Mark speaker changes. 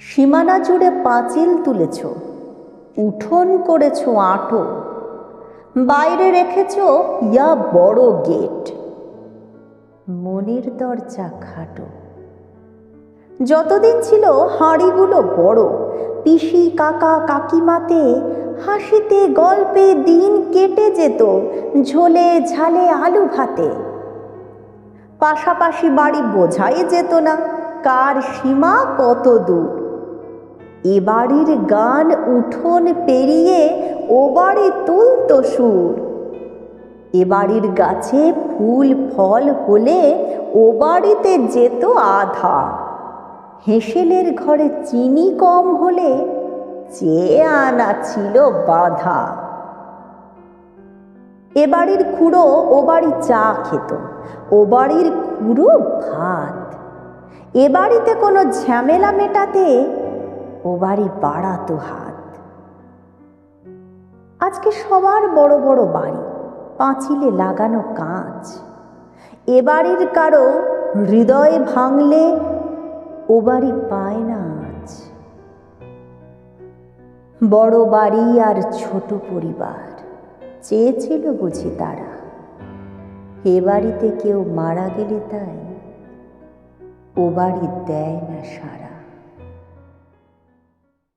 Speaker 1: সীমানা জুড়ে পাঁচিল তুলেছ, উঠোন করেছ আঁটো, বাইরে রেখেছ ইয়া বড় গেট, মনের দরজা খাটো। যতদিন ছিল হাঁড়িগুলো বড়, পিসি কাকা কাকিমাতে হাসিতে গল্পে দিন কেটে যেত, ঝোলে ঝালে আলু ভাতে। পাশাপাশি বাড়ি বোঝাই যেত না কার সীমা কত দূর। এ বাড়ির গান উঠোন পেরিয়ে ও বাড়ি তুলত সুর। এ বাড়ির গাছে ফুল ফল হলে ও বাড়িতে যেত আধা। হেঁসেলের ঘরে চিনি কম হলে চেয়ে আনা ছিল বাধা। এ বাড়ির খুড়ো ও বাড়ি চা খেত, ও বাড়ির খুড়ো ভাত। এ বাড়িতে কোনো ঝামেলা মেটাতে ও বাড়ি বাড়াতো হাত। আজকে সবার বড় বড় বাড়ি, পাঁচিলে লাগানো কাঁচ। এ বাড়ির কারো হৃদয় ভাঙলে ও বাড়ি পায় না আজ। বড় বাড়ি আর ছোট পরিবার চেয়েছিল বুঝি তারা, এ বাড়িতে কেউ মারা গেলে তাই ও বাড়ি দেয় না সাড়া।